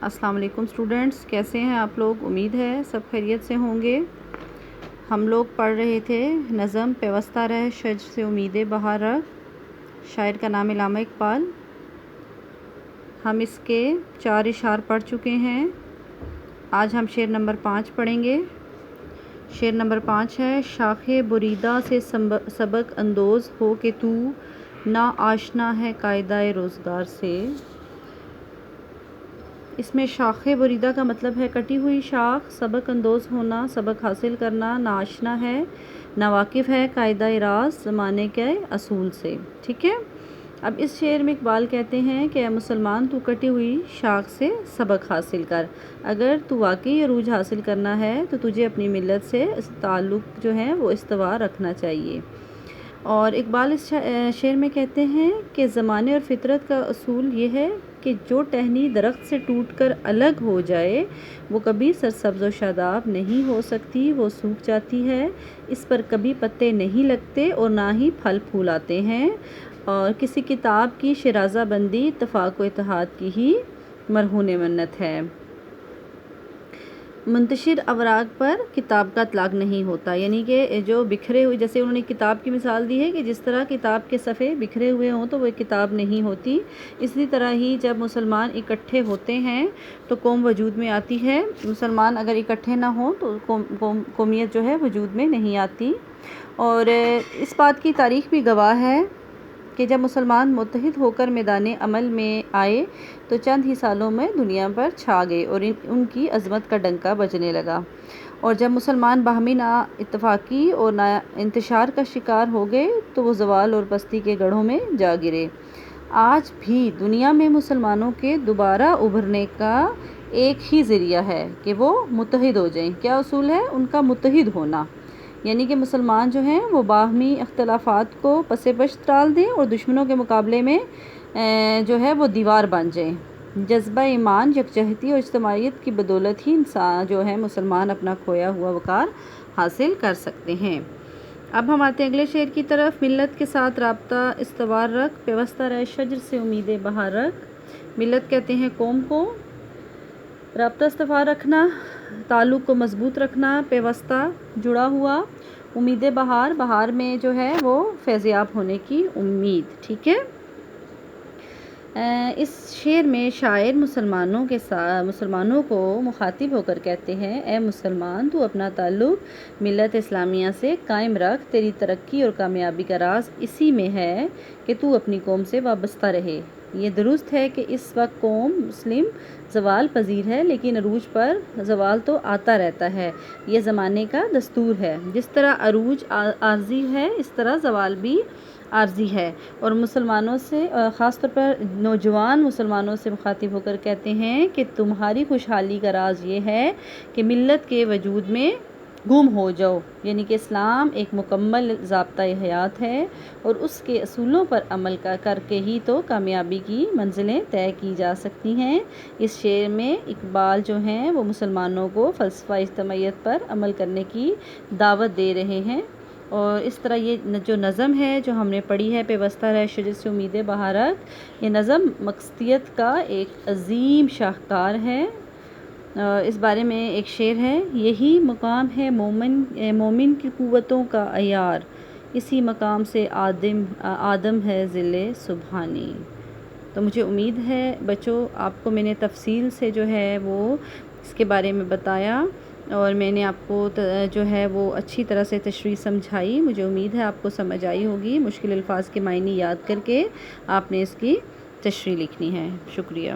السلام علیکم اسٹوڈنٹس، کیسے ہیں آپ لوگ؟ امید ہے سب خیریت سے ہوں گے۔ ہم لوگ پڑھ رہے تھے نظم پیوستہ رہ شجر سے امید بہار رکھ، شاعر کا نام علامہ اقبال۔ ہم اس کے 4 اشعار پڑھ چکے ہیں۔ آج ہم شعر نمبر 5 پڑھیں گے۔ شعر نمبر 5 ہے: شاخ بریدہ سے سبق اندوز ہو کہ تو نا آشنا ہے قاعدہ روزگار سے۔ اس میں شاخ بریدہ کا مطلب ہے کٹی ہوئی شاخ، سبق اندوز ہونا، سبق حاصل کرنا، ناآشنا ہے، ناواقف ہے قاعدہ راز زمانے کے اصول سے۔ ٹھیک ہے، اب اس شعر میں اقبال کہتے ہیں کہ اے مسلمان، تو کٹی ہوئی شاخ سے سبق حاصل کر۔ اگر تو واقعی عروج حاصل کرنا ہے تو تجھے اپنی ملت سے تعلق جو ہے وہ استوار رکھنا چاہیے۔ اور اقبال اس شعر میں کہتے ہیں کہ زمانے اور فطرت کا اصول یہ ہے کہ جو ٹہنی درخت سے ٹوٹ کر الگ ہو جائے وہ کبھی سرسبز و شاداب نہیں ہو سکتی، وہ سوکھ جاتی ہے، اس پر کبھی پتے نہیں لگتے اور نہ ہی پھل پھول آتے ہیں۔ اور کسی کتاب کی شیرازہ بندی اتفاق و اتحاد کی ہی مرہون منت ہے۔ منتشر اوراق پر کتاب کا اطلاق نہیں ہوتا، یعنی کہ جو بکھرے ہوئے، جیسے انہوں نے کتاب کی مثال دی ہے کہ جس طرح کتاب کے صفحے بکھرے ہوئے ہوں تو وہ ایک کتاب نہیں ہوتی، اسی طرح ہی جب مسلمان اکٹھے ہوتے ہیں تو قوم وجود میں آتی ہے۔ مسلمان اگر اکٹھے نہ ہوں تو قومیت جو ہے وجود میں نہیں آتی۔ اور اس بات کی تاریخ بھی گواہ ہے کہ جب مسلمان متحد ہو کر میدان عمل میں آئے تو چند ہی سالوں میں دنیا پر چھا گئے اور ان کی عظمت کا ڈنکا بجنے لگا، اور جب مسلمان باہمی نا اتفاقی اور نا انتشار کا شکار ہو گئے تو وہ زوال اور پستی کے گڑھوں میں جا گرے۔ آج بھی دنیا میں مسلمانوں کے دوبارہ ابھرنے کا ایک ہی ذریعہ ہے کہ وہ متحد ہو جائیں۔ کیا اصول ہے ان کا؟ متحد ہونا، یعنی کہ مسلمان جو ہیں وہ باہمی اختلافات کو پس پشت ڈال دیں اور دشمنوں کے مقابلے میں جو ہے وہ دیوار بن جائیں۔ جذبہ ایمان، یکجہتی اور اجتماعیت کی بدولت ہی انسان جو ہے مسلمان اپنا کھویا ہوا وقار حاصل کر سکتے ہیں۔ اب ہم آتے ہیں اگلے شعر کی طرف: ملت کے ساتھ رابطہ استوار رکھ، پیوستہ رہ شجر سے امید بہار رکھ۔ ملت کہتے ہیں قوم کو، رابطہ استوار رکھنا، تعلق کو مضبوط رکھنا، پیوستہ جڑا ہوا، امید بہار، بہار میں جو ہے وہ فیضیاب ہونے کی امید۔ ٹھیک ہے، اس شعر میں شاعر مسلمانوں کو مخاطب ہو کر کہتے ہیں: اے مسلمان، تو اپنا تعلق ملت اسلامیہ سے قائم رکھ، تیری ترقی اور کامیابی کا راز اسی میں ہے کہ تو اپنی قوم سے وابستہ رہے۔ یہ درست ہے کہ اس وقت قوم مسلم زوال پذیر ہے، لیکن عروج پر زوال تو آتا رہتا ہے، یہ زمانے کا دستور ہے۔ جس طرح عروج عارضی ہے اس طرح زوال بھی عارضی ہے۔ اور مسلمانوں سے، خاص طور پر نوجوان مسلمانوں سے مخاطب ہو کر کہتے ہیں کہ تمہاری خوشحالی کا راز یہ ہے کہ ملت کے وجود میں گم ہو جاؤ، یعنی کہ اسلام ایک مکمل ضابطۂ حیات ہے اور اس کے اصولوں پر عمل کر کے ہی تو کامیابی کی منزلیں طے کی جا سکتی ہیں۔ اس شعر میں اقبال جو ہیں وہ مسلمانوں کو فلسفہ اجتماعیت پر عمل کرنے کی دعوت دے رہے ہیں۔ اور اس طرح یہ جو نظم ہے جو ہم نے پڑھی ہے، پیوستہ رہ شجر سے امید بہار رکھ، یہ نظم مقصدیت کا ایک عظیم شاہکار ہے۔ اس بارے میں ایک شعر ہے: یہی مقام ہے مومن کی قوتوں کا عیار، اسی مقام سے آدم ہے ذل سبحانی۔ تو مجھے امید ہے بچوں آپ کو میں نے تفصیل سے جو ہے وہ اس کے بارے میں بتایا اور میں نے آپ کو جو ہے وہ اچھی طرح سے تشریح سمجھائی۔ مجھے امید ہے آپ کو سمجھ آئی ہوگی۔ مشکل الفاظ کے معنی یاد کر کے آپ نے اس کی تشریح لکھنی ہے۔ شکریہ۔